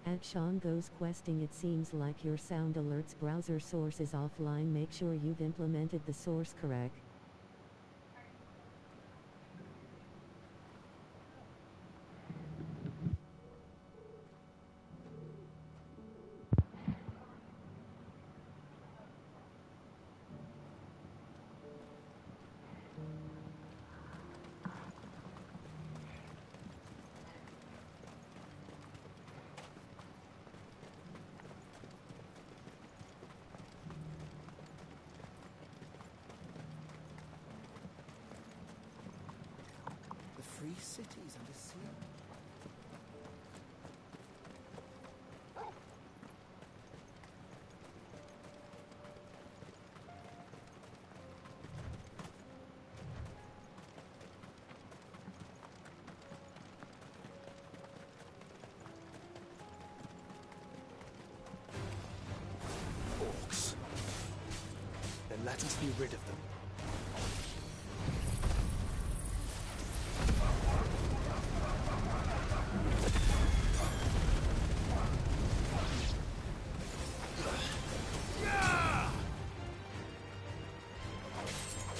At Sean Goes Questing, it seems like your sound alerts browser source is offline. Make sure you've implemented the source correct. Free cities under sea. Orcs. Then let us be rid of them.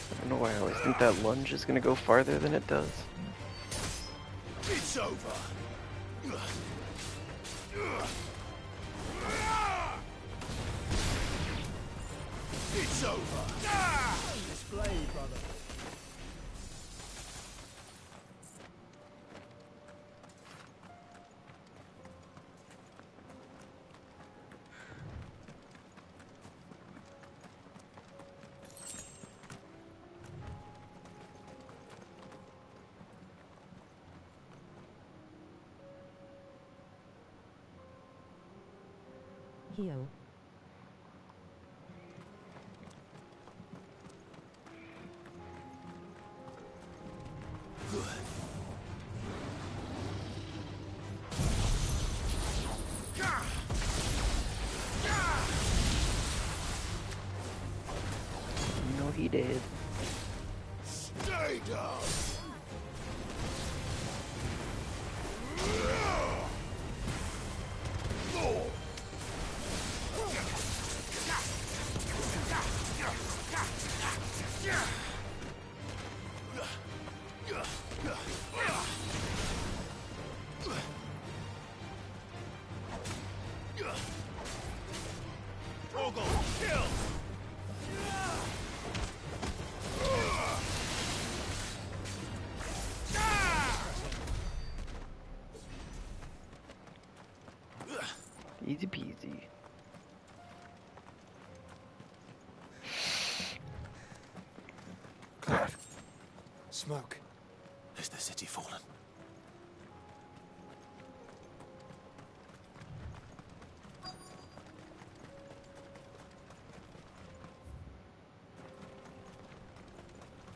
I don't know why I always think that lunge is gonna go farther than it does. It's over. It's over. Display, brother. Hio. No, he did. Stay down. Easy peasy. Cloud. Smoke. Has the city fallen?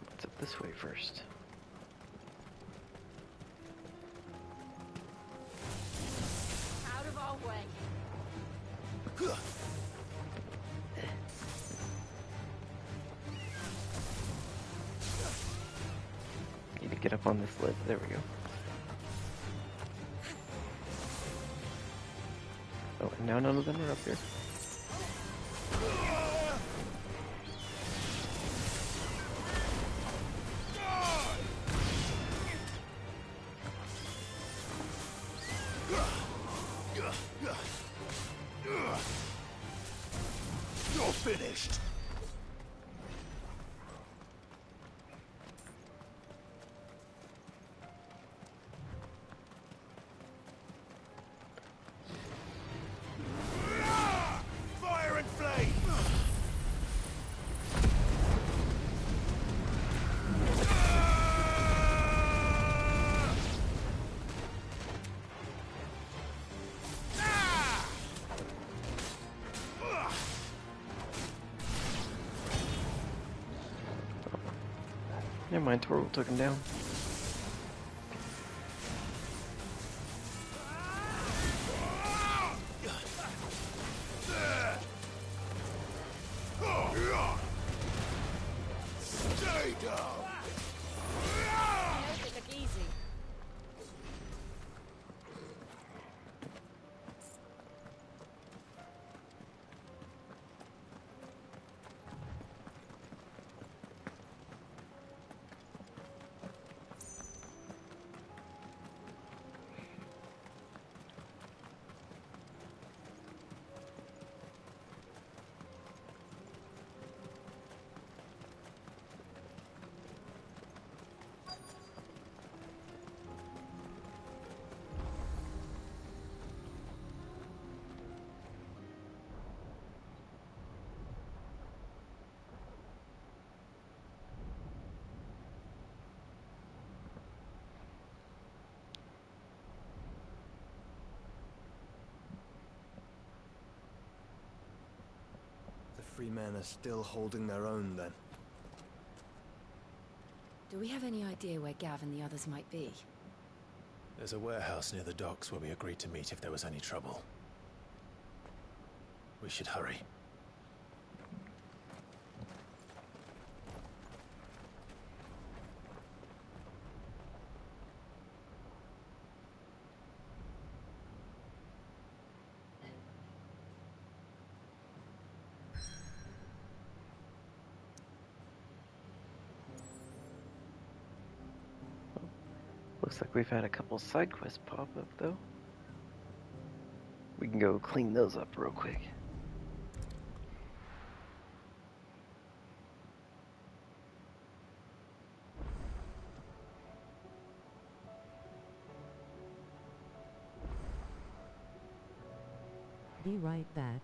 What's up this way first? Out of our way. Need to get up on this lid. There we go. Oh, and now none of them are up here. You're finished. Fire and flame. Never mind, Torval took him down. Stay down. Make it look easy. Free men are still holding their own, then. Do we have any idea where Gav and the others might be? There's a warehouse near the docks where we agreed to meet if there was any trouble. We should hurry. Looks like we've had a couple side quests pop up, though. We can go clean those up real quick. Be right back.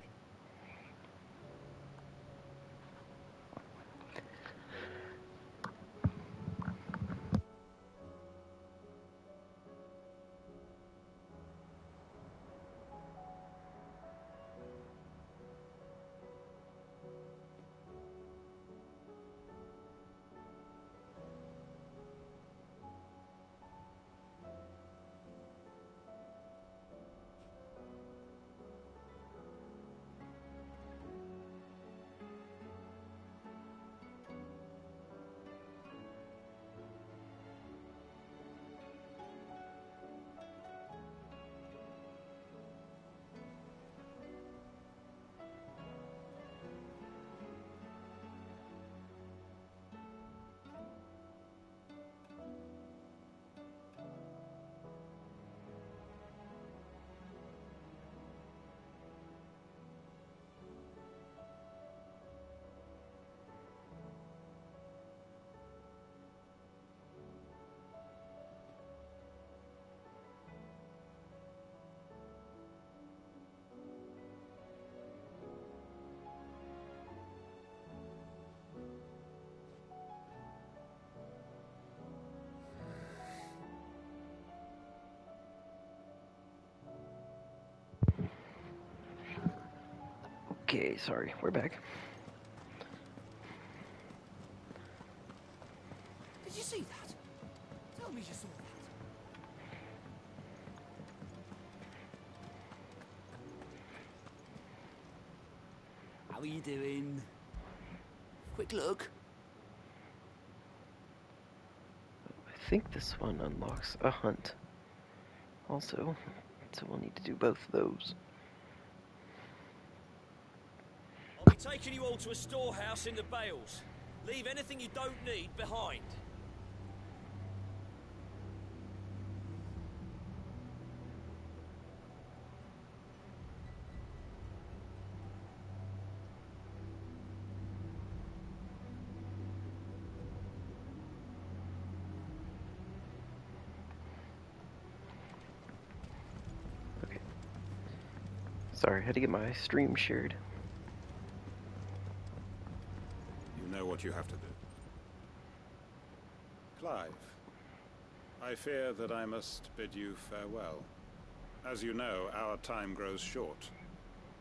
Okay, sorry, we're back. Did you see that? Tell me you saw that. How are you doing? Quick look. I think this one unlocks a hunt also, so we'll need to do both of those. I'll be taking you all to a storehouse in the Bales. Leave anything you don't need behind. Okay. Sorry, I had to get my stream shared. You know what you have to do. Clive, I fear that I must bid you farewell. As you know, our time grows short.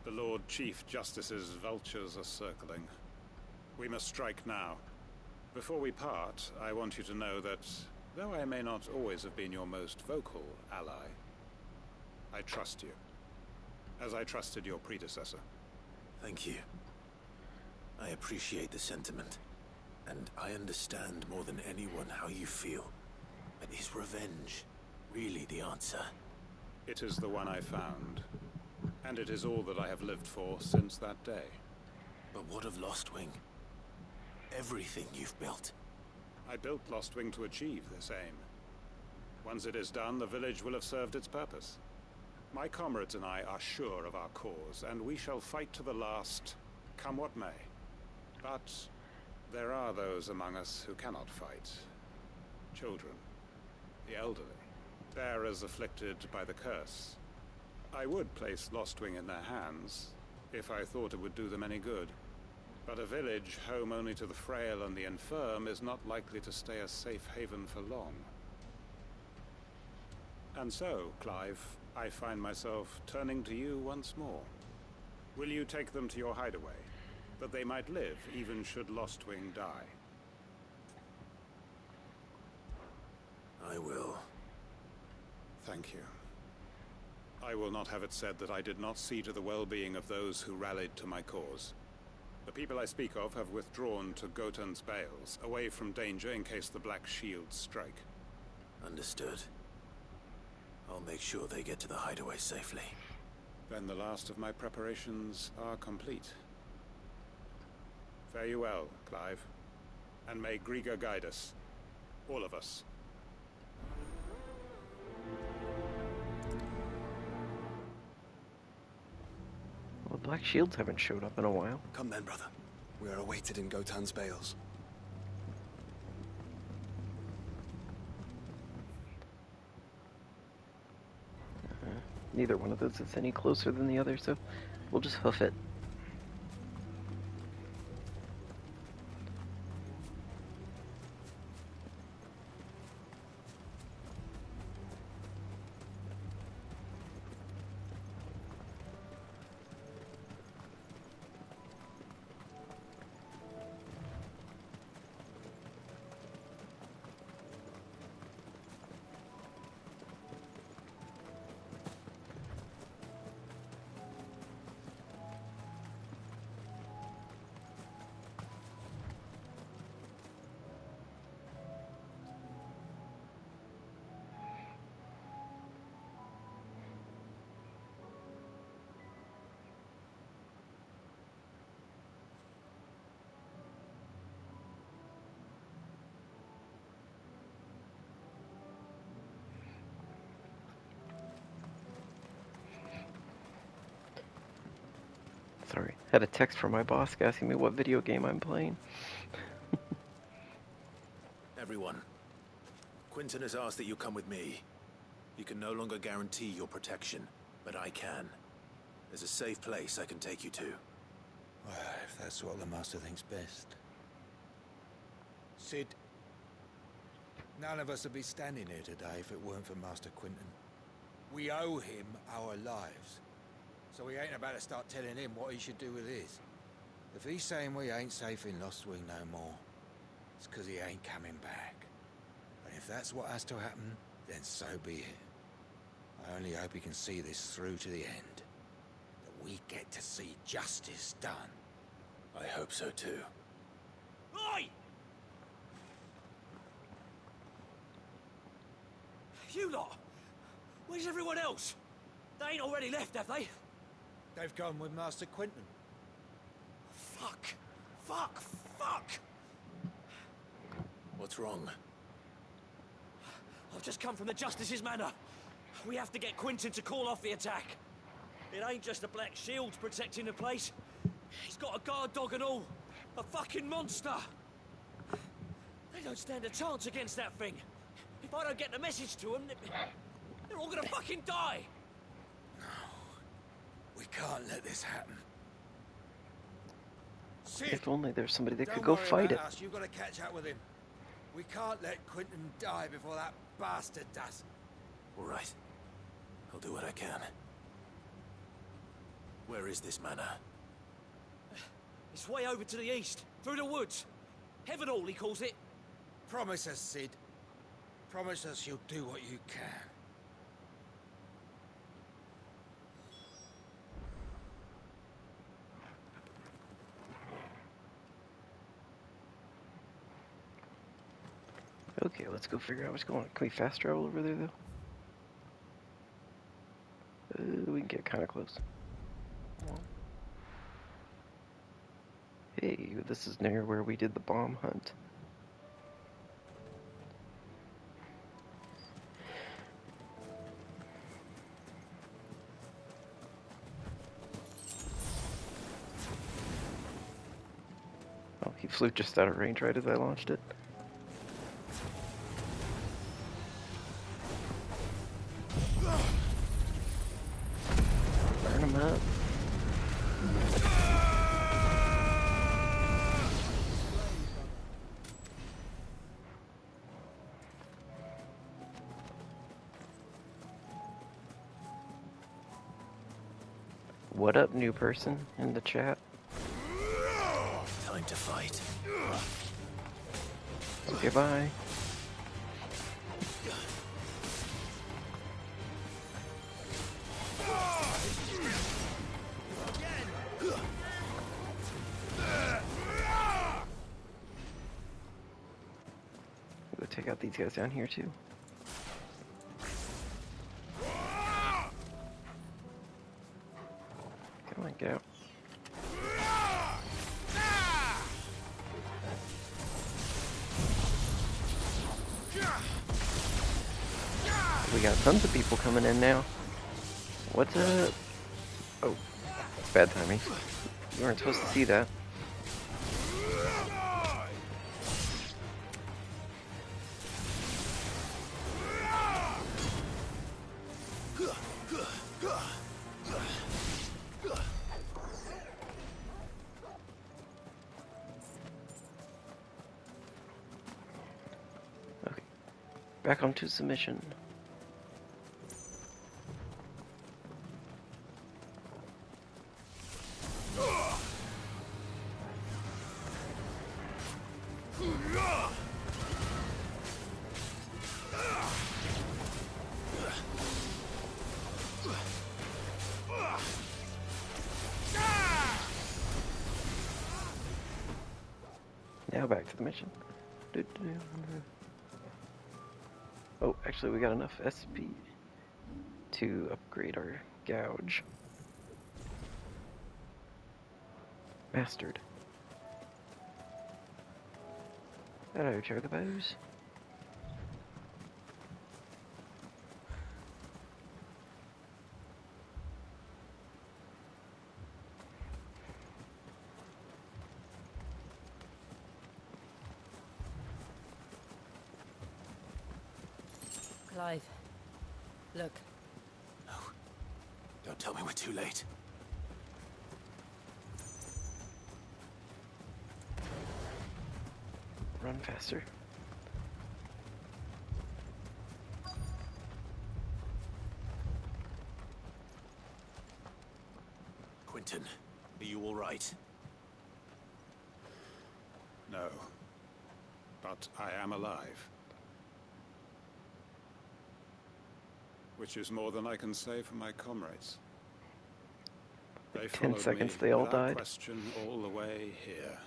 The Lord Chief Justice's vultures are circling. We must strike now. Before we part, I want you to know that, though I may not always have been your most vocal ally, I trust you, as I trusted your predecessor. Thank you. I appreciate the sentiment, and I understand more than anyone how you feel. But is revenge really the answer? It is the one I found, and it is all that I have lived for since that day. But what of Lostwing? Everything you've built. I built Lostwing to achieve this aim. Once it is done, the village will have served its purpose. My comrades and I are sure of our cause, and we shall fight to the last, come what may. But there are those among us who cannot fight. Children, the elderly, bearers afflicted by the curse. I would place Lostwing in their hands, if I thought it would do them any good. But a village home only to the frail and the infirm is not likely to stay a safe haven for long. And so, Clive, I find myself turning to you once more. Will you take them to your hideaway? that they might live even should Lostwing die. I will. Thank you. I will not have it said that I did not see to the well-being of those who rallied to my cause. The people I speak of have withdrawn to Gotan's Bales, away from danger in case the Black Shields strike. Understood. I'll make sure they get to the hideaway safely. Then the last of my preparations are complete. Fare you well, Clive. And may Griga guide us. All of us. Well, the Black Shields haven't showed up in a while. Come then, brother. We are awaited in Gotan's Bales. Neither one of those is any closer than the other, so we'll just hoof it. Sorry, had a text from my boss asking me what video game I'm playing. Everyone, Quinton has asked that you come with me. You can no longer guarantee your protection, but I can. There's a safe place I can take you to. Well, if that's what the Master thinks best. Sid, none of us would be standing here today if it weren't for Master Quinton. We owe him our lives. So we ain't about to start telling him what he should do with his. If he's saying we ain't safe in Lostwing no more, it's because he ain't coming back. And if that's what has to happen, then so be it. I only hope he can see this through to the end. That we get to see justice done. I hope so too. Oi! You lot! Where's everyone else? They ain't already left, have they? They've gone with Master Quinton. Fuck! Fuck! Fuck! What's wrong? I've just come from the Justice's manor. We have to get Quinton to call off the attack. It ain't just the Black Shields protecting the place. He's got a guard dog and all. A fucking monster! They don't stand a chance against that thing. If I don't get the message to them, they're all gonna fucking die! We can't let this happen. Sid, If only there's somebody that don't could go worry fight it. about us. You've got to catch up with him. We can't let Quinton die before that bastard does. All right. I'll do what I can. Where is this manor? It's way over to the east, through the woods. Heaven Hall, he calls it. Promise us, Sid. Promise us you'll do what you can. Okay, let's go figure out what's going on. Can we fast travel over there, though? We can get kind of close. Hey, this is near where we did the bomb hunt. Oh, he flew just out of range right as I launched it. Burn him up. What up, new person in the chat? time to fight. Okay, bye. Go take out these guys down here too. Come on, get out. We got tons of people coming in now. What's up? Oh, bad timing. You weren't supposed to see that. Okay, back onto submission. Now back to the mission. Oh, actually we got enough SP to upgrade our gouge. Mastered. Hello, chocobos. Clive, look. No. Don't tell me we're too late. Run faster. Quentin, are you all right? No. But I am alive. Which is more than I can say for my comrades. They 10 seconds me they all without died. question all the way here.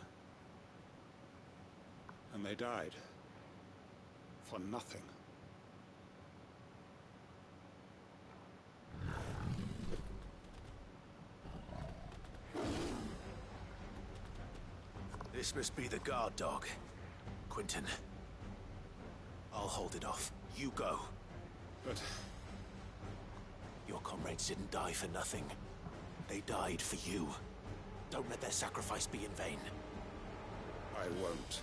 And they died. For nothing. This must be the guard dog. Quentin. I'll hold it off. You go. But Your comrades didn't die for nothing. They died for you. Don't let their sacrifice be in vain. I won't.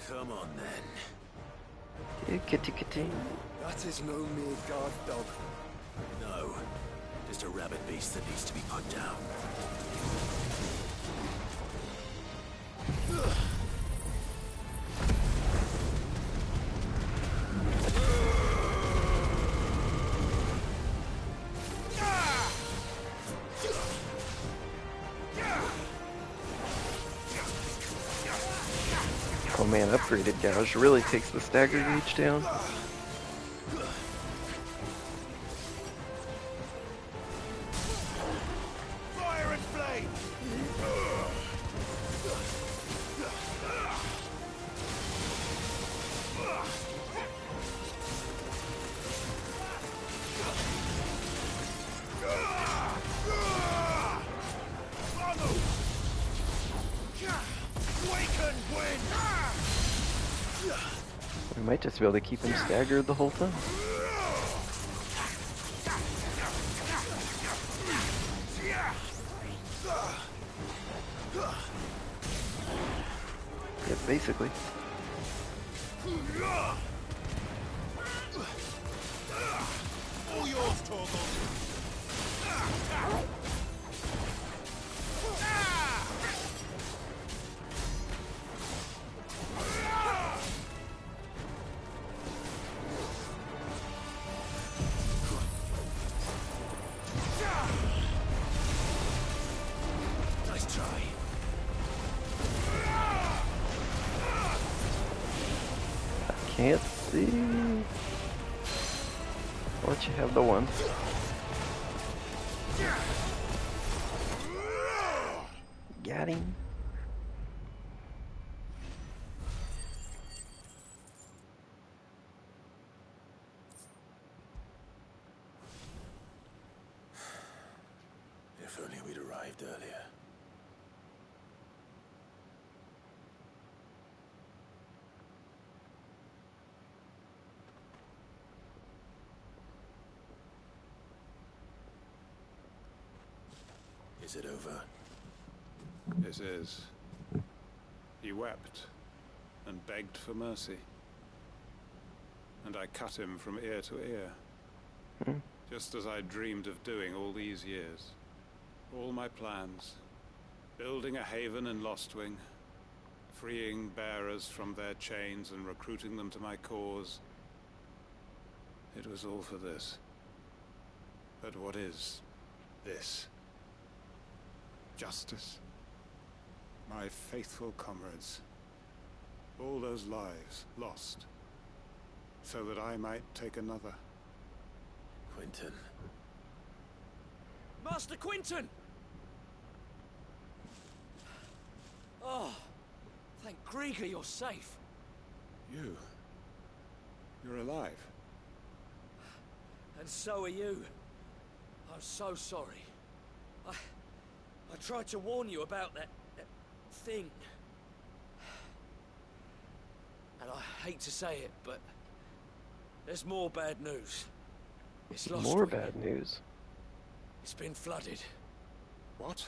Come on, then. Yeah, kitty kitty. That is no mere guard dog. No. Just a rabid beast that needs to be put down. Oh man, upgraded gouge really takes the stagger gauge down. Fire and flame! We might just be able to keep him staggered the whole time. Yeah, basically. All yours, Torgal. Nice try. Can't see. I'll let you have the one. Got him. If only we'd arrived earlier. Is it over? It is. He wept and begged for mercy. And I cut him from ear to ear. Just as I dreamed of doing all these years. All my plans. Building a haven in Lostwing. Freeing bearers from their chains and recruiting them to my cause. It was all for this. But what is this? Justice. My faithful comrades. All those lives lost. So that I might take another. Quentin. Master Quinton! Oh, thank Grieger you're safe. You're alive. And so are you. I'm so sorry. I tried to warn you about that thing. And I hate to say it, but there's more bad news. It's lost. More bad news. It's been flooded. What?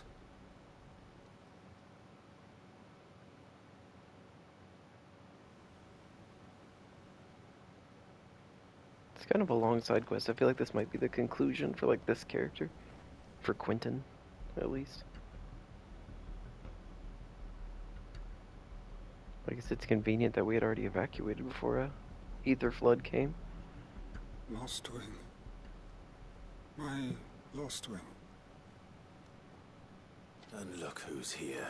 It's kind of a long side quest. I feel like this might be the conclusion for like this character. For Quentin, at least. I guess it's convenient that we had already evacuated before a ether flood came. Lostwing. My Lostwing. And look who's here.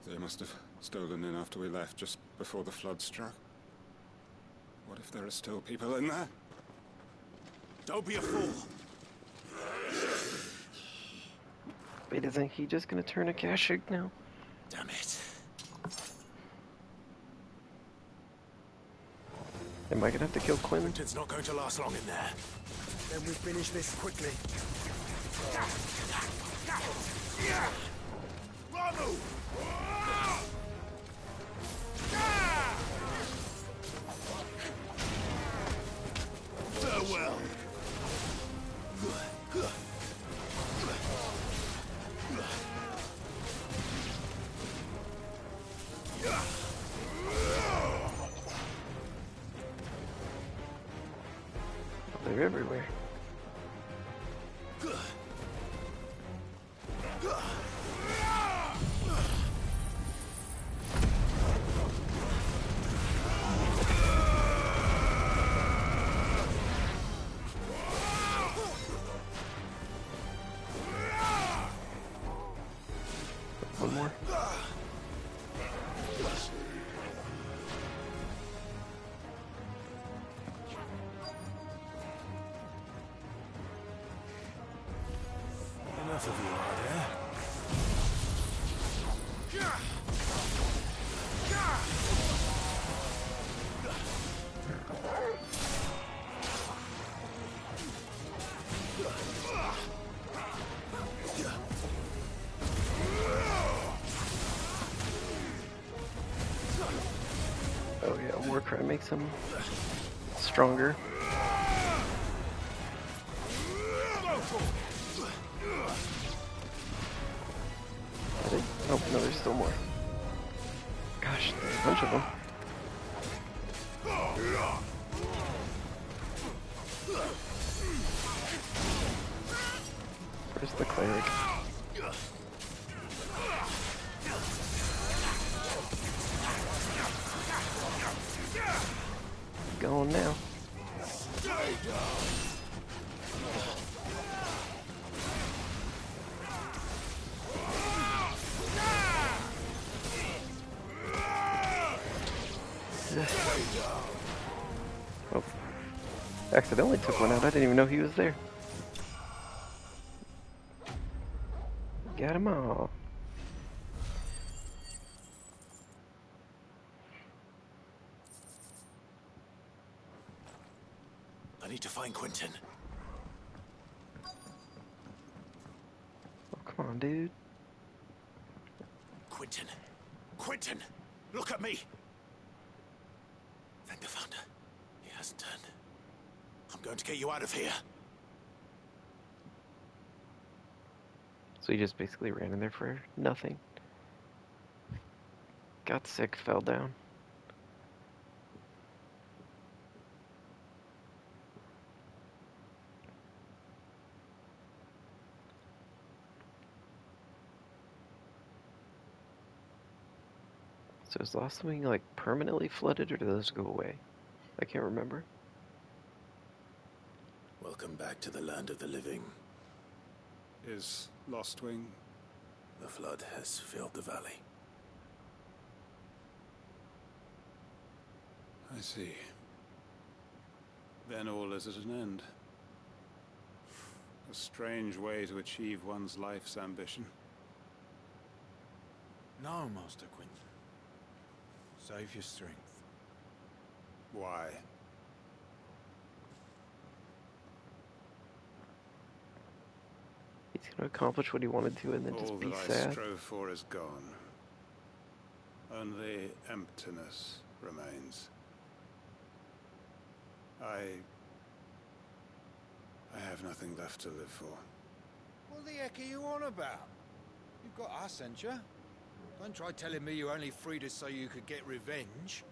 They must have stolen in after we left, just before the flood struck. What if there are still people in there? Don't be a fool! Wait, isn't he just gonna turn a Kashik now? Damn it. Am I gonna have to kill Quinn? Quentin's not going to last long in there. Then we finish this quickly. Farewell. They're everywhere. One more. Enough of you, are there? Oh yeah, Warcry makes him stronger. Oh, no, there's still more. Gosh, there's a bunch of them. Where's the cleric? Going now. Accidentally took one out. I didn't even know he was there. Got him all. I need to find Quentin. Oh, come on, dude. Quentin! Quentin! Look at me! Thank the Founder. He hasn't turned. I'm going to get you out of here. So he just basically ran in there for nothing. Got sick, fell down. So is Lost Wing like permanently flooded, or do those go away? I can't remember. Welcome back to the land of the living. Is Lost Wing? The flood has filled the valley. I see. Then all is at an end. A strange way to achieve one's life's ambition. No, Master Quentin. Save your strength. Why? He's gonna accomplish what he wanted to and then All just be that I sad. strove for is gone. Only emptiness remains. I have nothing left to live for. What the heck are you on about? You've got us, ain't you? Don't try telling me you only freed us so you could get revenge.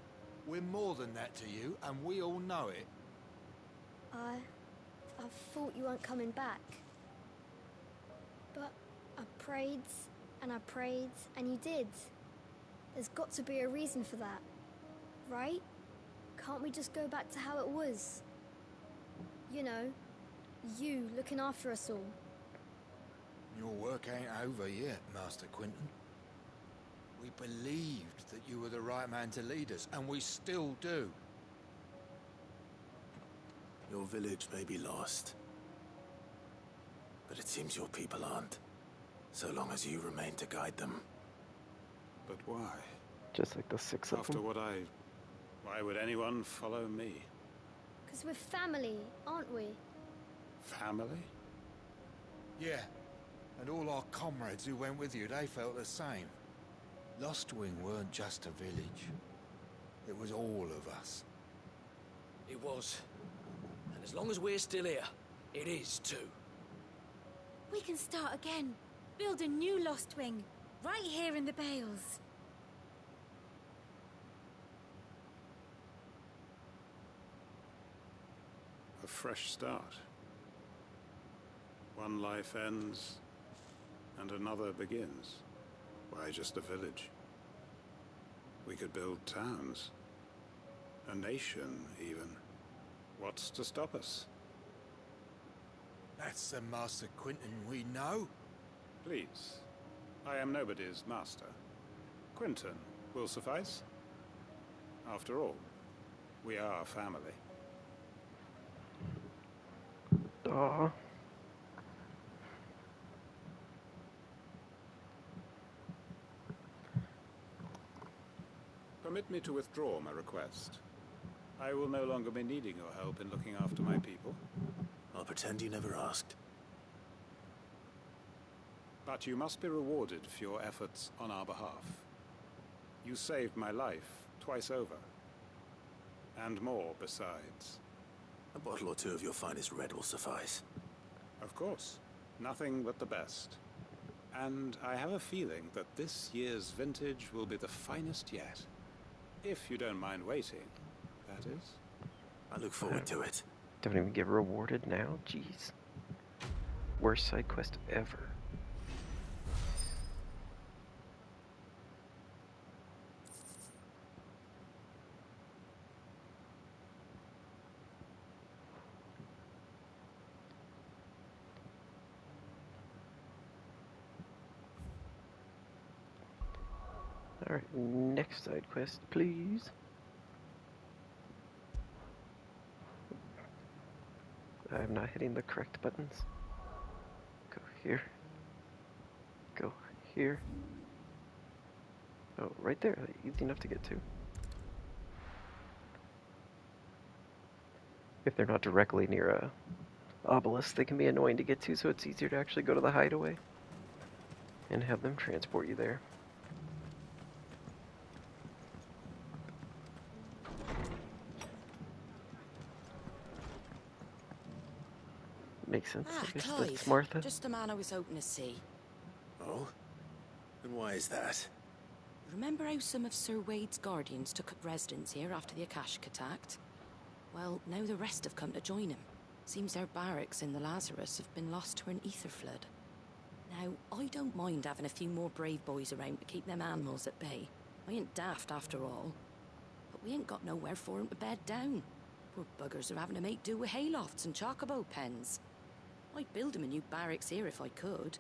We're more than that to you, and we all know it. I thought you weren't coming back. But I prayed, and you did. There's got to be a reason for that, right? Can't we just go back to how it was? You know, you looking after us all. Your work ain't over yet, Master Quentin. We believed that you were the right man to lead us, and we still do. Your village may be lost, but it seems your people aren't, so long as you remain to guide them. But why? Just like the six of After them. why would anyone follow me? 'Cause we're family, aren't we? Family? Yeah, and all our comrades who went with you, they felt the same. Lost Wing weren't just a village. It was all of us. It was. And as long as we're still here, it is too. We can start again. Build a new Lost Wing. Right here in the Bales. A fresh start. One life ends, and another begins. Why just a village? We could build towns. A nation, even. What's to stop us? That's the Master Quentin we know. Please. I am nobody's master. Quentin will suffice. After all, we are family. Aw. Permit me to withdraw my request. I will no longer be needing your help in looking after my people. I'll pretend you never asked. But you must be rewarded for your efforts on our behalf. You saved my life twice over. And more besides. A bottle or two of your finest red will suffice. Of course. Nothing but the best. And I have a feeling that this year's vintage will be the finest yet. If you don't mind waiting, that is. I look forward to it. Don't even get rewarded now? Jeez. Worst side quest ever. Alright, next side quest, please. I'm not hitting the correct buttons. Go here. Go here. Oh, right there. Easy enough to get to. If they're not directly near a obelisk, they can be annoying to get to, so it's easier to actually go to the hideaway and have them transport you there. Makes sense. I guess Clive. that's Martha. Just the man I was hoping to see. Oh? And why is that? Remember how some of Sir Wade's guardians took up residence here after the Akashic attacked? Well, now the rest have come to join him. Seems their barracks in the Lazarus have been lost to an ether flood. Now, I don't mind having a few more brave boys around to keep them animals at bay. I ain't daft after all. But we ain't got nowhere for 'em to bed down. Poor buggers are having to make do with haylofts and chocobo pens. I'd build 'em a new barracks here if I could.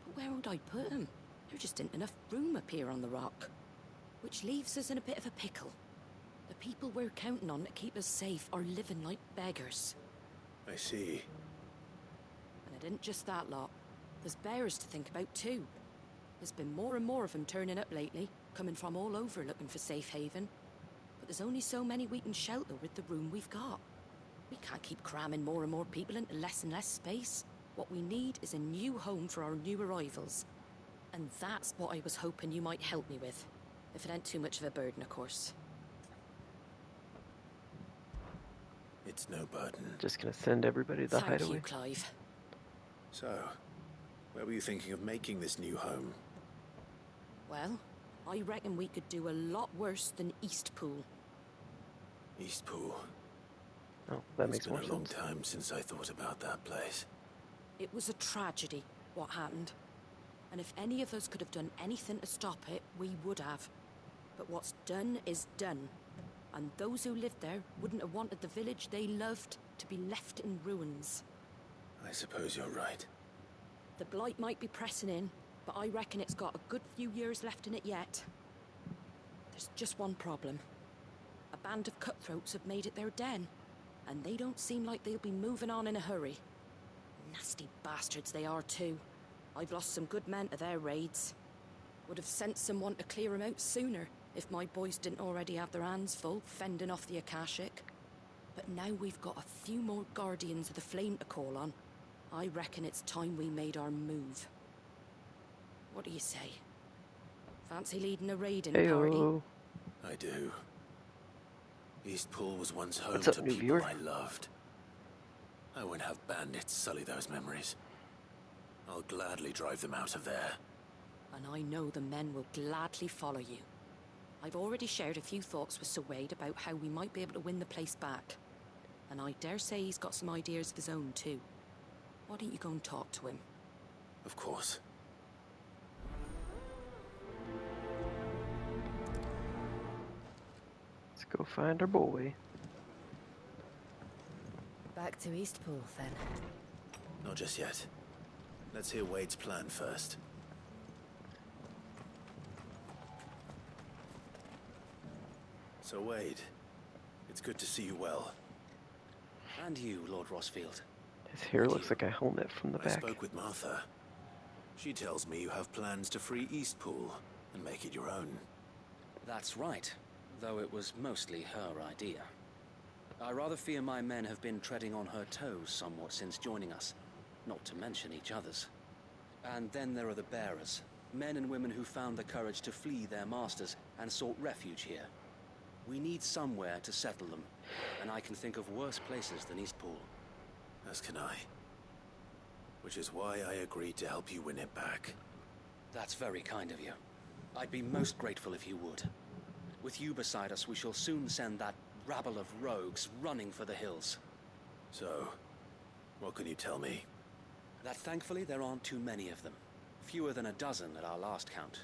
But where would I put 'em? There just ain't enough room up here on the rock. Which leaves us in a bit of a pickle. The people we're counting on to keep us safe are living like beggars. I see. And it isn't just that lot. There's bears to think about too. There's been more and more of them turning up lately, coming from all over looking for safe haven. But there's only so many we can shelter with the room we've got. We can't keep cramming more and more people into less and less space. What we need is a new home for our new arrivals. And that's what I was hoping you might help me with. If it ain't too much of a burden, of course. It's no burden. Just gonna send everybody to the Thank hideaway. you, Clive. So, where were you thinking of making this new home? Well, I reckon we could do a lot worse than Eastpool. Eastpool. Oh, that makes more sense. It's been a long sense. time since I thought about that place. It was a tragedy, what happened. And if any of us could have done anything to stop it, we would have. But what's done is done. And those who lived there wouldn't have wanted the village they loved to be left in ruins. I suppose you're right. The blight might be pressing in, but I reckon it's got a good few years left in it yet. There's just one problem. A band of cutthroats have made it their den, and they don't seem like they'll be moving on in a hurry. Nasty bastards they are too. I've lost some good men to their raids. Would have sent someone to clear 'em out sooner, if my boys didn't already have their hands full fending off the Akashic. But now we've got a few more guardians of the flame to call on. I reckon it's time we made our move. What do you say? Fancy leading a raiding party? I do. Eastpool was once home What's up, to new people viewer? I loved. I won't have bandits sully those memories. I'll gladly drive them out of there. And I know the men will gladly follow you. I've already shared a few thoughts with Sir Wade about how we might be able to win the place back. And I dare say he's got some ideas of his own too. Why don't you go and talk to him? Of course. Let's go find our boy. Back to Eastpool, then. Not just yet. Let's hear Wade's plan first. So Wade, it's good to see you well. And you, Lord Rossfield. His hair looks like a helmet from the I back. spoke with Martha. She tells me you have plans to free Eastpool and make it your own. That's right, though it was mostly her idea. I rather fear my men have been treading on her toes somewhat since joining us, not to mention each other's. And then there are the bearers, men and women who found the courage to flee their masters and sought refuge here. We need somewhere to settle them, and I can think of worse places than Eastpool. As can I. Which is why I agreed to help you win it back. That's very kind of you. I'd be most grateful if you would. With you beside us, we shall soon send that rabble of rogues running for the hills. So, what can you tell me? That thankfully there aren't too many of them. Fewer than a dozen at our last count.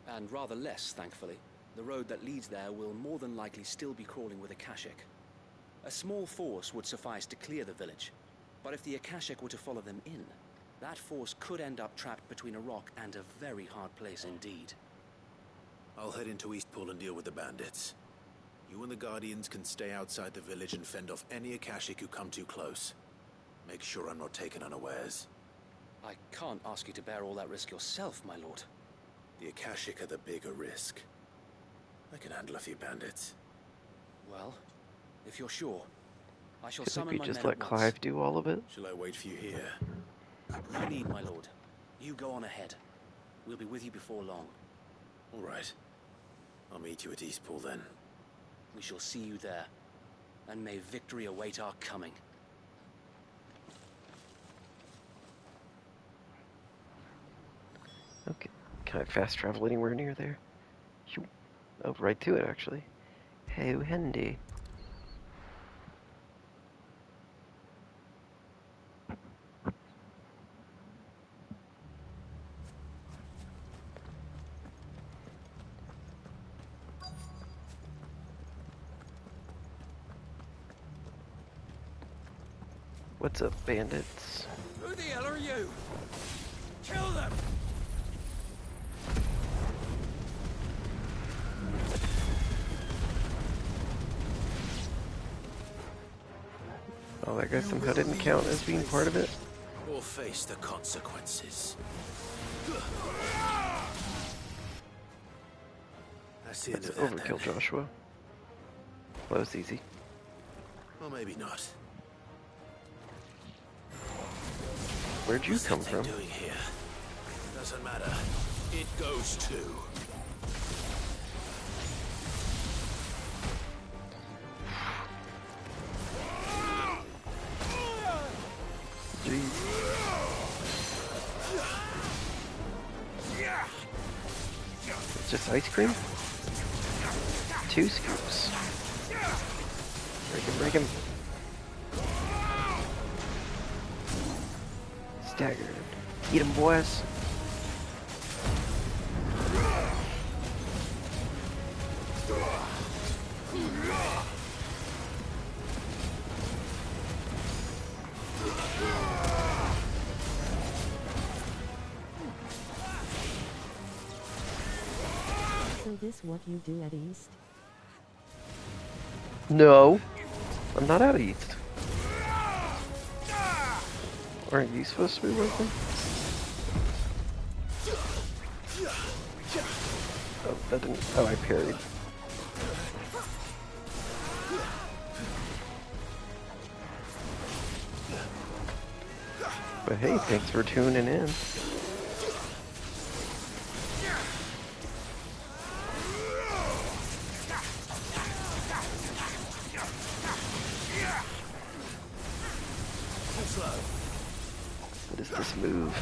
And rather less, thankfully. The road that leads there will more than likely still be crawling with Akashic. A small force would suffice to clear the village, but if the Akashic were to follow them in, that force could end up trapped between a rock and a very hard place indeed. I'll head into Eastpool and deal with the bandits. You and the Guardians can stay outside the village and fend off any Akashic who come too close. Make sure I'm not taken unawares. I can't ask you to bear all that risk yourself, my lord. The Akashic are the bigger risk. I can handle a few bandits. Well, if you're sure, I shall I think summon we my just men let at once. Clive do all of it. Shall I wait for you here? No need, my lord. You go on ahead. We'll be with you before long. All right. I'll meet you at Eastpool then. We shall see you there. And may victory await our coming. Okay. Can I fast travel anywhere near there? Shoo. Oh, right to it, actually. Hey, handy. What's up, bandits? Who the hell are you? Kill them! Oh, that guy somehow didn't count as being part of it. Or face the consequences. That's the end It's of that, overkill, then. Joshua. That was easy. Or maybe not. Where'd you What's come that thing from? doing here? Doesn't matter. It goes too. Jeez. It's just ice cream? 2 scoops. Break him, break him. Staggered. Eat 'em, boys. So this what you do at East? No. I'm not out east. Aren't you supposed to be working? Oh, that didn't. Oh, I parried. But hey, thanks for tuning in. What is this move?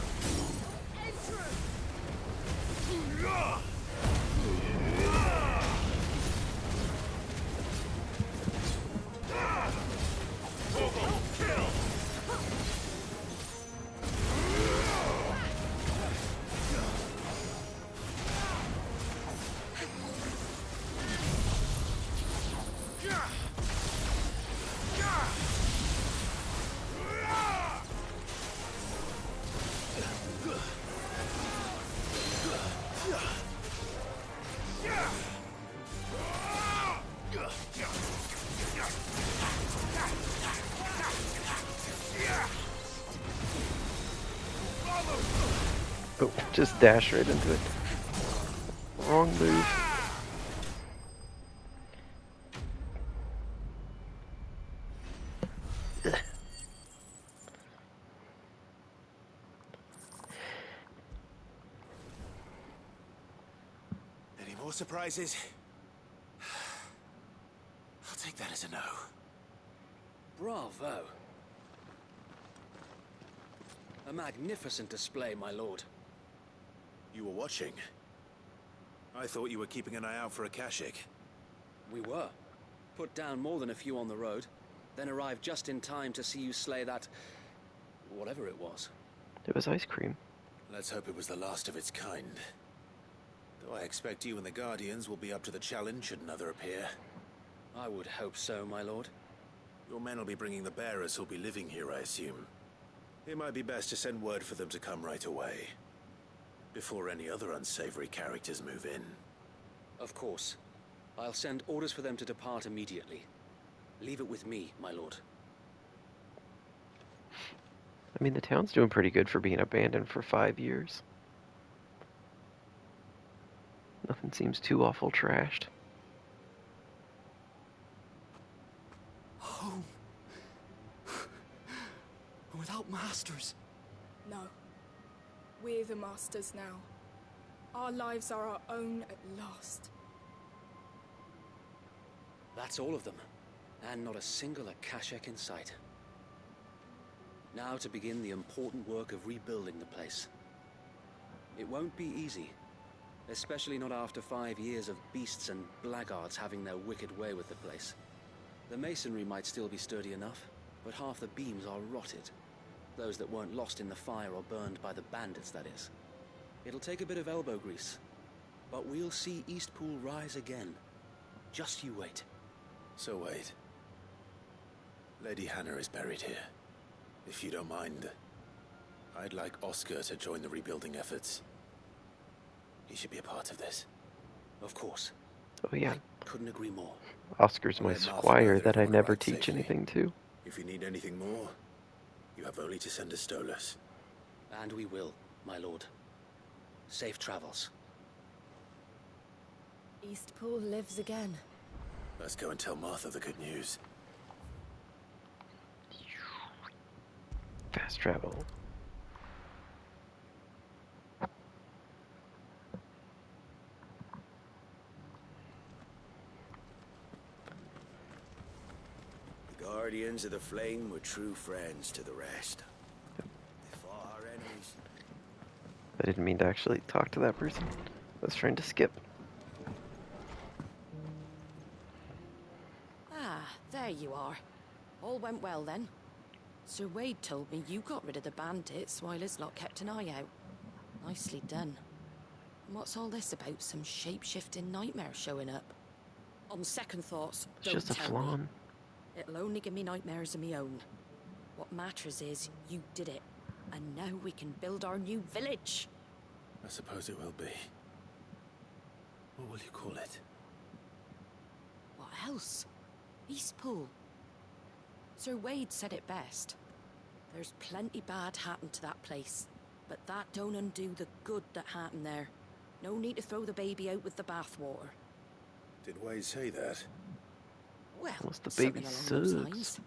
Oh, just dash right into it. Wrong move. Ugh. Any more surprises? I'll take that as a no. Bravo. A magnificent display, my lord. You were watching. I thought you were keeping an eye out for Akashic. We were. Put down more than a few on the road, then arrived just in time to see you slay that... whatever it was. It was ice cream. Let's hope it was the last of its kind. Though I expect you and the Guardians will be up to the challenge should another appear. I would hope so, my lord. Your men will be bringing the bearers who'll be living here, I assume. It might be best to send word for them to come right away. Before any other unsavory characters move in. Of course. I'll send orders for them to depart immediately. Leave it with me, my lord. I mean, the town's doing pretty good for being abandoned for 5 years. Nothing seems too awful trashed. Home. Without masters. No. We're the masters now. Our lives are our own at last. That's all of them. And not a single Akashek in sight. Now to begin the important work of rebuilding the place. It won't be easy. Especially not after 5 years of beasts and blackguards having their wicked way with the place. The masonry might still be sturdy enough, but half the beams are rotted. Those that weren't lost in the fire or burned by the bandits, that is. It'll take a bit of elbow grease. But we'll see Eastpool rise again. Just you wait. So wait. Lady Hannah is buried here. If you don't mind, I'd like Oscar to join the rebuilding efforts. He should be a part of this. Of course. Oh yeah. I couldn't agree more. Oscar's my Let Martha know squire that that I everyone never arrived teach safely. anything to. If you need anything more, you have only to send a Stolas. And we will, my lord. Safe travels. Eastpool lives again. Let's go and tell Martha the good news. Fast travel. The Guardians of the Flame were true friends to the rest. They fought our enemies. I didn't mean to actually talk to that person. I was trying to skip. Ah, there you are. All went well then. Sir Wade told me you got rid of the bandits while his lot kept an eye out. Nicely done. And what's all this about some shape-shifting nightmare showing up? On second thoughts, It's don't just a tell me. flan. It'll only give me nightmares of me own. What matters is you did it. And now we can build our new village. I suppose it will be. What will you call it? What else? Eastpool. Sir Wade said it best. There's plenty bad happened to that place, but that don't undo the good that happened there. No need to throw the baby out with the bathwater. Did Wade say that? Well, Unless the something baby along those sucks. lines.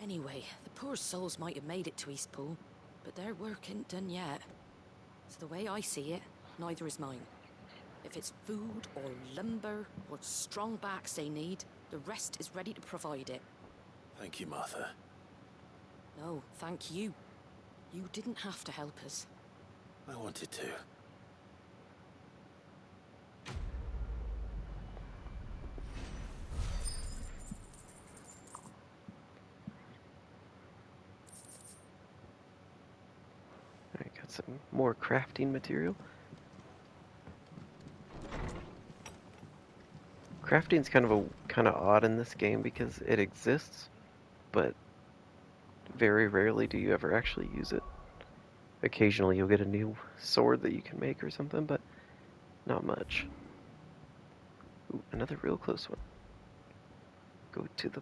Anyway, the poor souls might have made it to Eastpool, but their work ain't done yet. So the way I see it, neither is mine. If it's food or lumber or strong backs they need, the rest is ready to provide it. Thank you, Martha. No, thank you. You didn't have to help us. I wanted to. Alright, got some more crafting material. Crafting's kind of odd in this game because it exists, but very rarely do you ever actually use it. Occasionally you'll get a new sword that you can make or something, but not much. Ooh, another real close one. Go to the...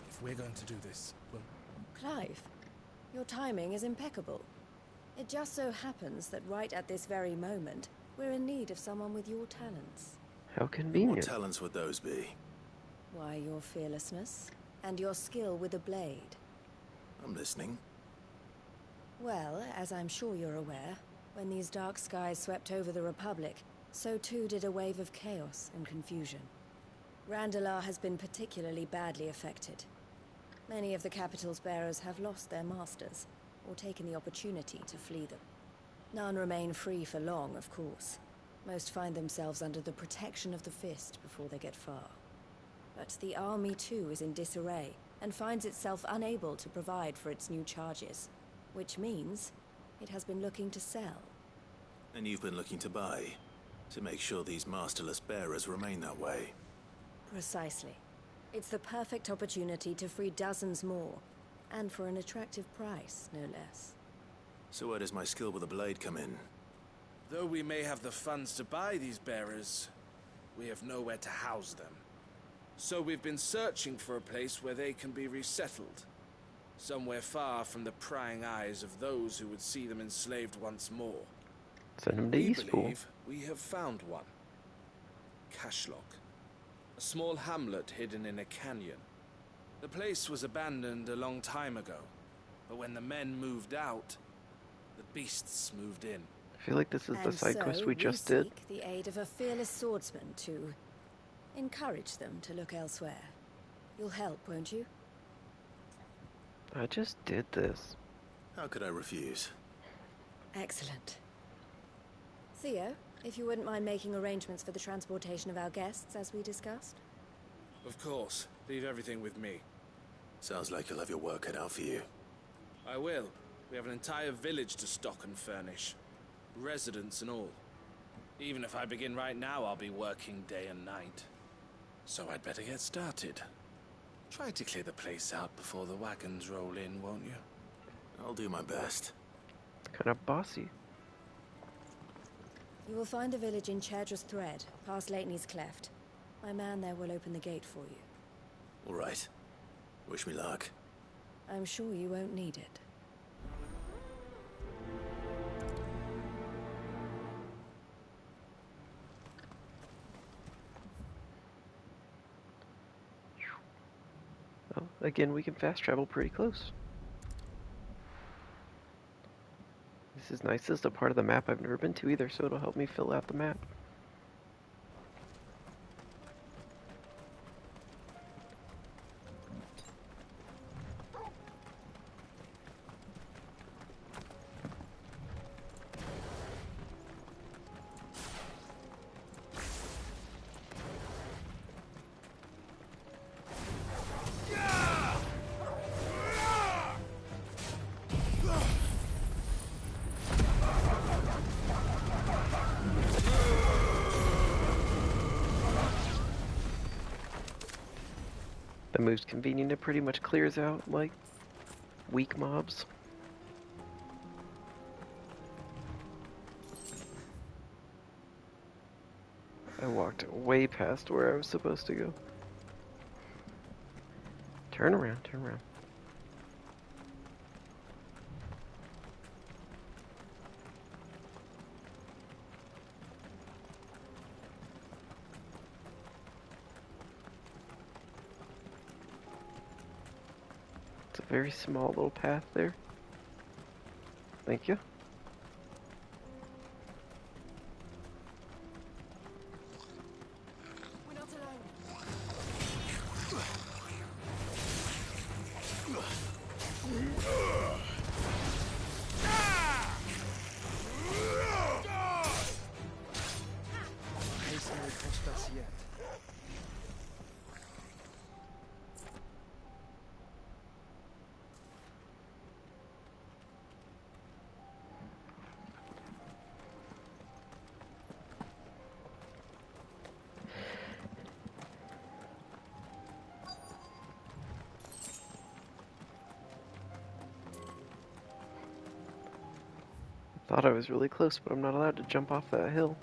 If we're going to do this, well, Clive, your timing is impeccable. It just so happens that right at this very moment, we're in need of someone with your talents. How What convenient. talents would those be? Why, your fearlessness and your skill with a blade. I'm listening. Well, as I'm sure you're aware, when these dark skies swept over the Republic, so too did a wave of chaos and confusion. Randalar has been particularly badly affected. Many of the capital's bearers have lost their masters, or taken the opportunity to flee them. None remain free for long, of course. Most find themselves under the protection of the Fist before they get far. But the army too is in disarray, and finds itself unable to provide for its new charges. Which means it has been looking to sell. And you've been looking to buy, to make sure these masterless bearers remain that way. Precisely. It's the perfect opportunity to free dozens more, and for an attractive price, no less. So where does my skill with the blade come in? Though we may have the funds to buy these bearers, we have nowhere to house them. So we've been searching for a place where they can be resettled. Somewhere far from the prying eyes of those who would see them enslaved once more. Send them to We Eastpool. believe we have found one. Cashlock. A small hamlet hidden in a canyon. The place was abandoned a long time ago, but when the men moved out, the beasts moved in. I feel like this is the And side so quest we just did. seek the aid of a fearless swordsman to encourage them to look elsewhere. You'll help, won't you? I just did this. How could I refuse? Excellent. Theo, if you wouldn't mind making arrangements for the transportation of our guests, as we discussed. Of course. Leave everything with me. Sounds like you'll have your work cut out for you. I will. We have an entire village to stock and furnish. Residents and all. Even if I begin right now, I'll be working day and night. So I'd better get started. Try to clear the place out before the wagons roll in, won't you? I'll do my best. Kind of bossy. You will find a village in Chadra's Thread, past Lateney's Cleft. My man there will open the gate for you. All right. Wish me luck. I'm sure you won't need it. Well, again, we can fast travel pretty close. This is nice. This is a part of the map I've never been to either, so it'll help me fill out the map. The move's convenient. It pretty much clears out, like, weak mobs. I walked way past where I was supposed to go. Turn around, turn around. Very small little path there. Thank you. We're not alone. Thought I was really close, but I'm not allowed to jump off that hill.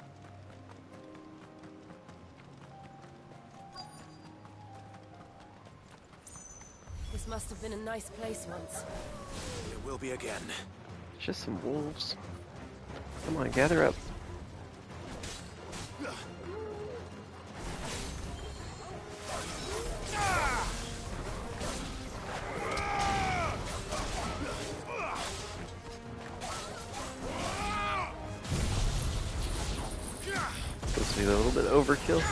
This must have been a nice place once. It will be again. It's just some wolves. Come on, gather up. Supposed to be a little bit overkill.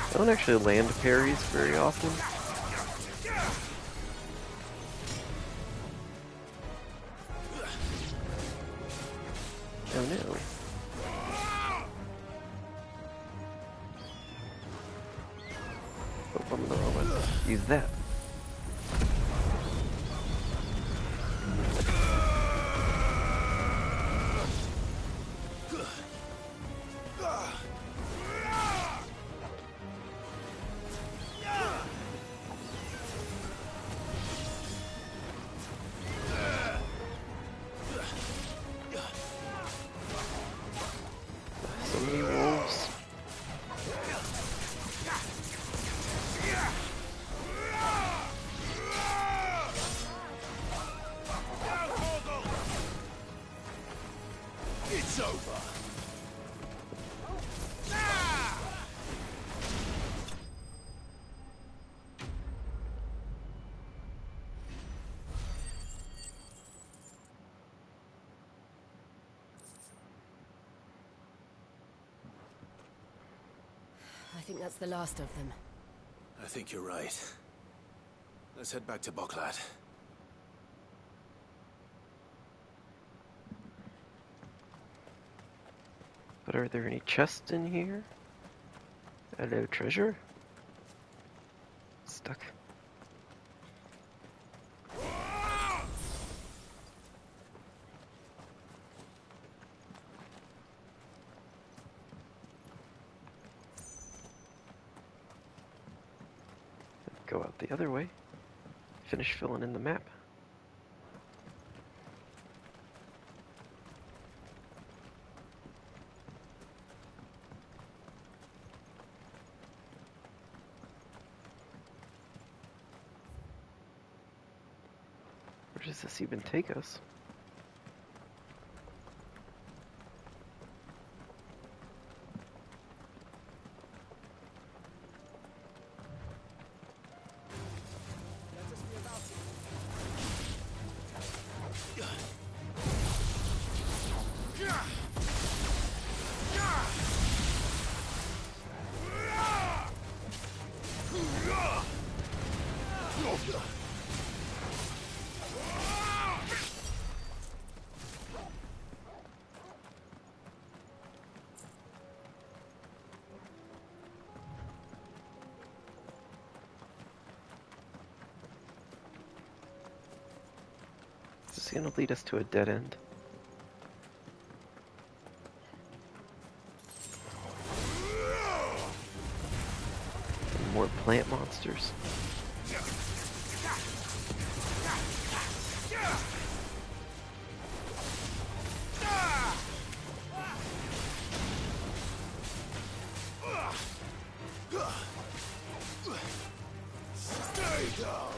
I don't actually land parries very often. Oh no. I'm in the wrong one. Use that. So many wolves. It's over. I think that's the last of them. I think you're right. Let's head back to Boklat. But are there any chests in here? Hello, treasure? Stuck. Go out the other way. Finish filling in the map. Where does this even take us? Is this gonna lead us to a dead end? And more plant monsters. Stay down.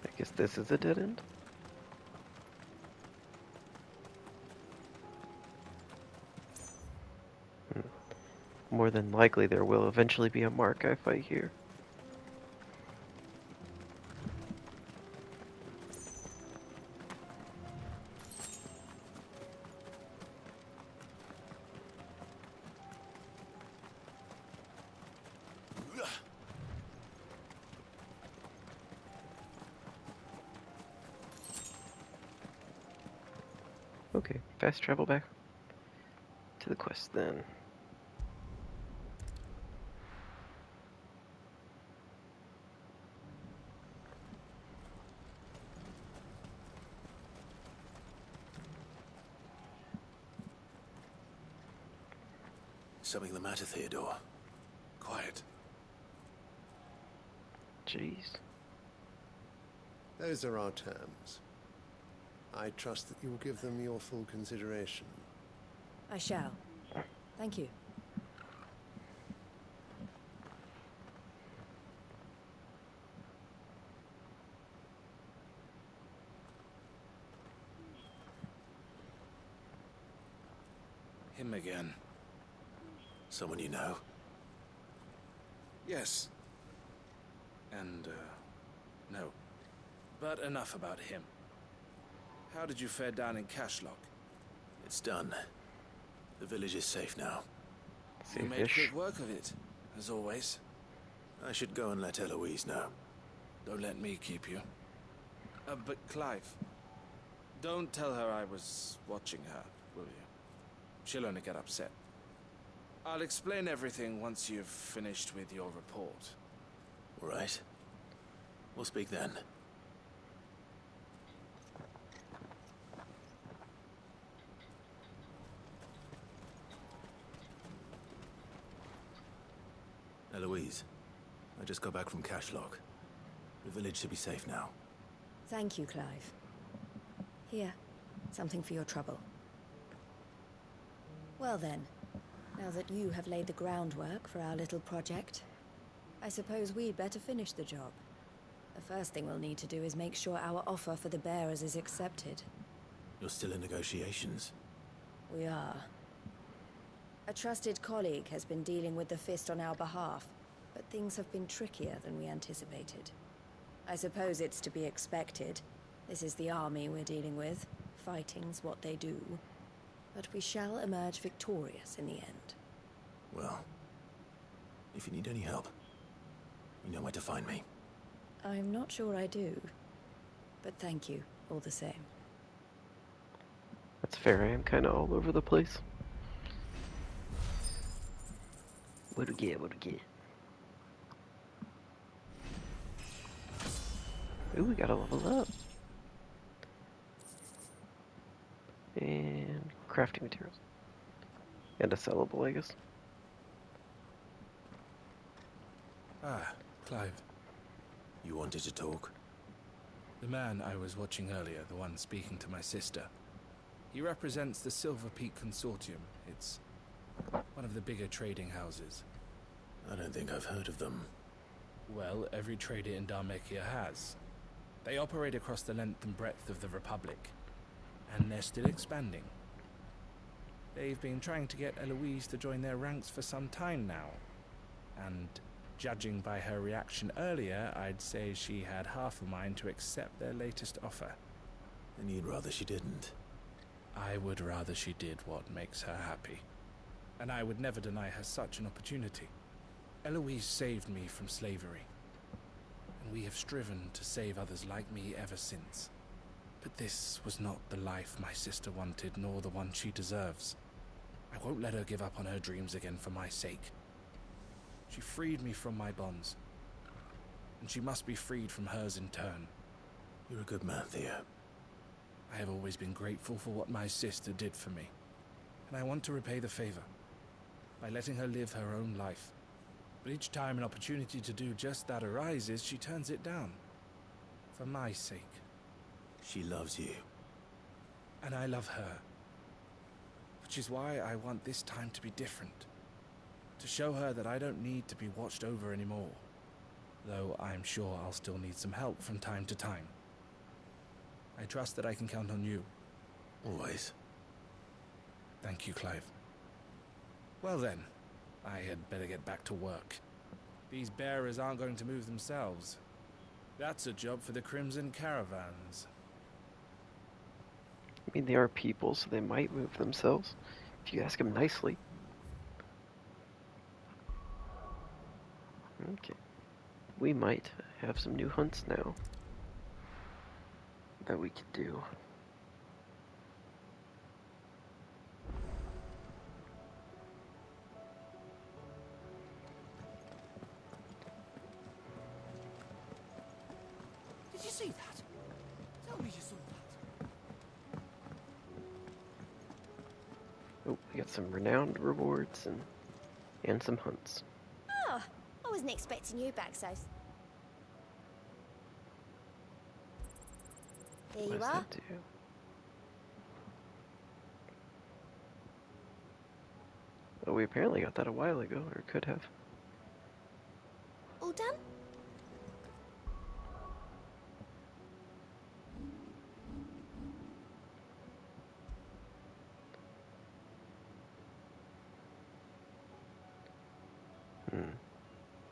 I guess this is a dead end? More than likely there will eventually be a mark I fight here. Okay, fast travel back to the quest then. Something the matter, Theodore? Quiet. Jeez. Those are our terms. I trust that you'll give them your full consideration. I shall. Thank you. Him again. Someone you know? Yes. And, no. But enough about him. How did you fare down in Cashlock? It's done. The village is safe now. You made quick work of it, as always. I should go and let Eloise know. Don't let me keep you. But Clive, don't tell her I was watching her, will you? She'll only get upset. I'll explain everything once you've finished with your report. All right. We'll speak then. Eloise, I just got back from Cashlock. The village should be safe now. Thank you, Clive. Here, something for your trouble. Well then, now that you have laid the groundwork for our little project, I suppose we'd better finish the job. The first thing we'll need to do is make sure our offer for the bearers is accepted. You're still in negotiations? We are. A trusted colleague has been dealing with the Fist on our behalf, but things have been trickier than we anticipated. I suppose it's to be expected. This is the army we're dealing with. Fighting's what they do. But we shall emerge victorious in the end. Well, if you need any help, you know where to find me. I'm not sure I do, but thank you all the same. That's fair, I am kind of all over the place. What do we get? What do we get? Ooh, we gotta level up. And crafting materials. And a sellable, I guess. Ah, Clive. You wanted to talk? The man I was watching earlier, the one speaking to my sister. He represents the Silver Peak Consortium. It's one of the bigger trading houses. I don't think I've heard of them. Well, every trader in Dharmekia has. They operate across the length and breadth of the Republic, and they're still expanding. They've been trying to get Eloise to join their ranks for some time now, and judging by her reaction earlier, I'd say she had half a mind to accept their latest offer. And you'd rather she didn't? I would rather she did what makes her happy, and I would never deny her such an opportunity. Eloise saved me from slavery, and we have striven to save others like me ever since. But this was not the life my sister wanted, nor the one she deserves. I won't let her give up on her dreams again for my sake. She freed me from my bonds, and she must be freed from hers in turn. You're a good man, Theo. I have always been grateful for what my sister did for me, and I want to repay the favor by letting her live her own life. But each time an opportunity to do just that arises, she turns it down. For my sake. She loves you. And I love her. Which is why I want this time to be different. To show her that I don't need to be watched over anymore. Though I'm sure I'll still need some help from time to time. I trust that I can count on you. Always. Thank you, Clive. Well then, I had better get back to work. These bearers aren't going to move themselves. That's a job for the Crimson Caravans. I mean, they are people, so they might move themselves, if you ask them nicely. Okay. We might have some new hunts now that we could do. Did you see that? Tell me you saw that. Oh, we got some renowned rewards and some hunts. Oh, I wasn't expecting you back, South. There What you does are. that do? Oh, we apparently got that a while ago, or could have. All done?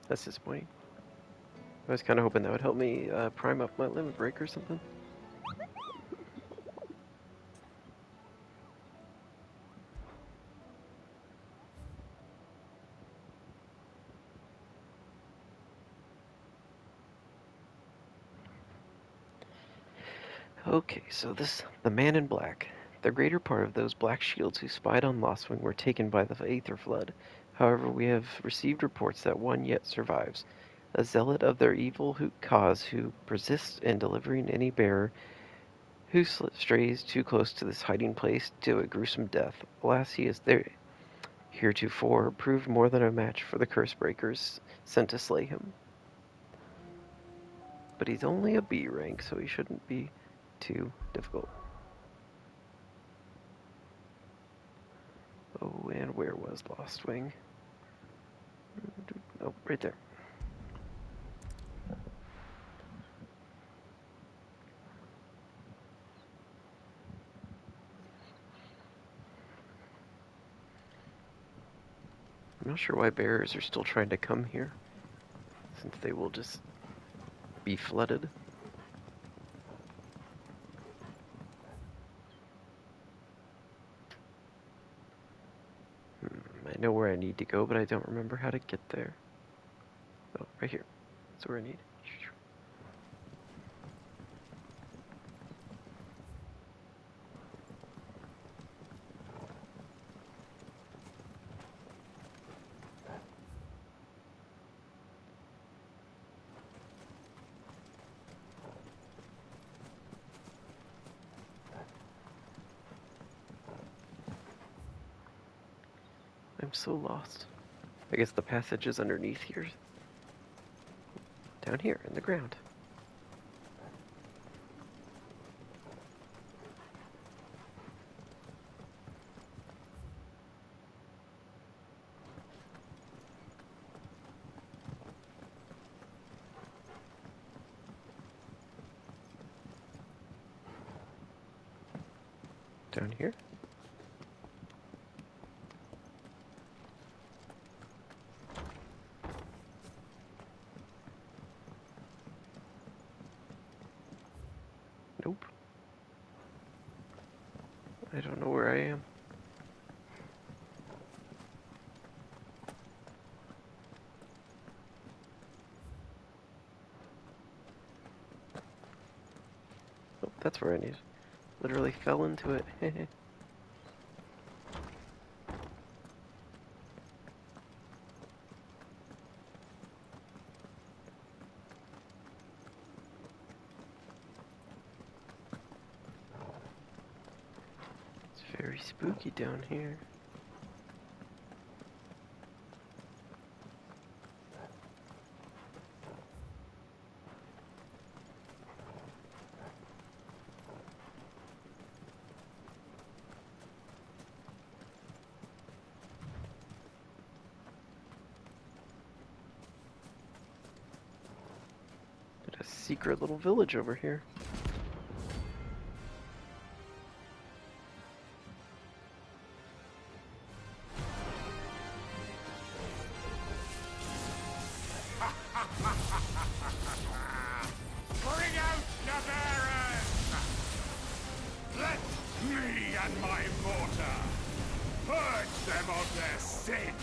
That's disappointing. I was kind of hoping that would help me prime up my limit break or something. Okay, so the man in black. The greater part of those black shields who spied on Lostwing were taken by the Aether Flood. However, we have received reports that one yet survives. A zealot of their evil cause who persists in delivering any bearer who strays too close to this hiding place to a gruesome death. Alas, he is there heretofore proved more than a match for the curse breakers sent to slay him. But he's only a B rank, so he shouldn't be too difficult. Oh, and where was Lostwing? Oh, right there. I'm not sure why bearers are still trying to come here, since they will just be flooded. I know where I need to go, but I don't remember how to get there. Oh, right here. That's where I need. I'm so lost. I guess the passage is underneath here. Down here, in the ground. Down here? Nope. I don't know where I am. Oh, that's where I need. Literally fell into it. It's very spooky down here. A secret little village over here. Bring out the bearers! Let me and my mortar purge them of their sin!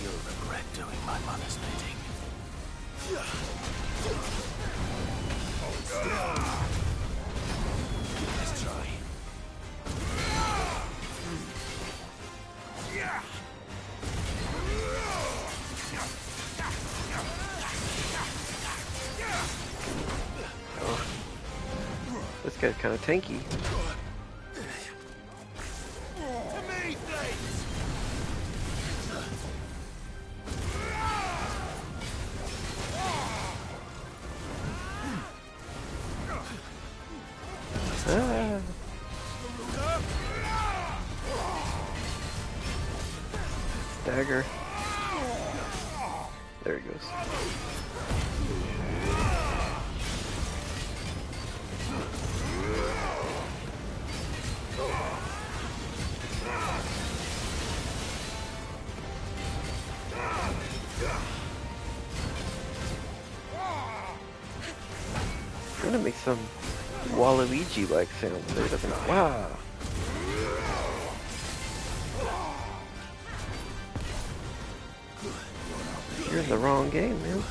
You'll regret doing my mother's bidding. Let's try. Oh. This guy's kind of tanky. Ah. Dagger. There he goes. I'm gonna make some Waluigi-like sounds there, doesn't it? Wow! You're in the wrong game, man.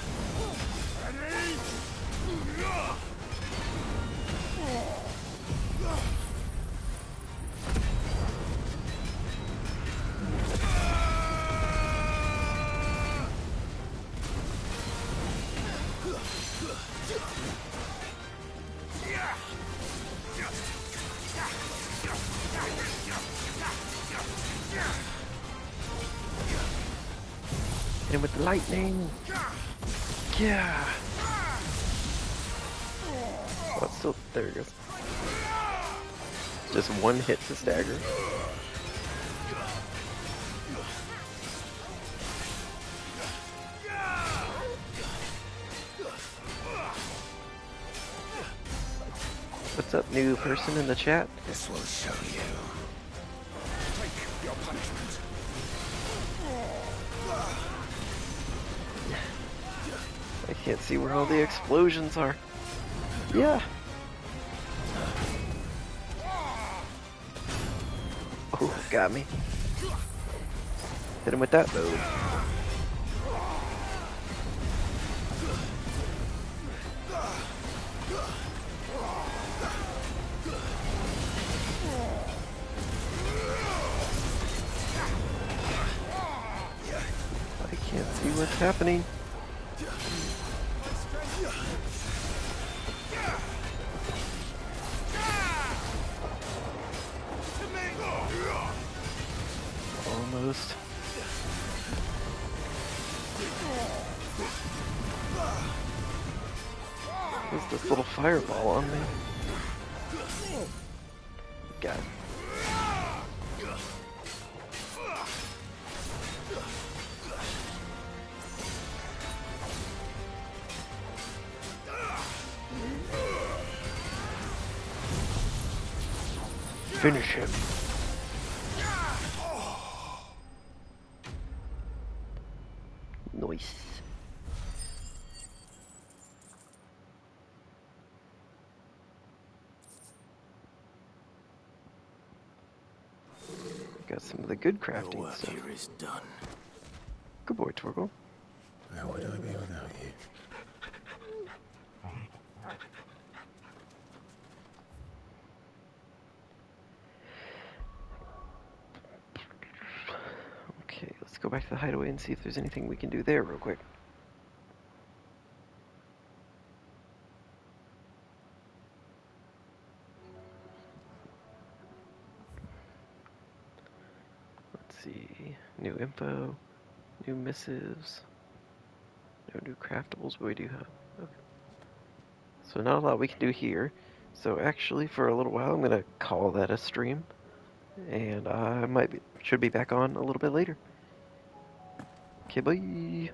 Hit him with the lightning. Yeah. Oh, it's still, there it goes. Just one hit to stagger. What's up, new person in the chat? This will show you. Take your punishment. I can't see where all the explosions are. Yeah. Oh, got me. Hit him with that though. I can't see what's happening. Almost. What's this little fireball on me? Got it. Finish him. Nice. Got some of the good crafting Your work stuff. here is done. Good boy, Torgal. Where would I be without you? Okay, let's go back to the hideaway and see if there's anything we can do there real quick. Let's see. New info, new missives, no new craftables, but we do have. Okay. So not a lot we can do here. So actually, for a little while, I'm gonna call that a stream, and I should be back on a little bit later. Okay, bye.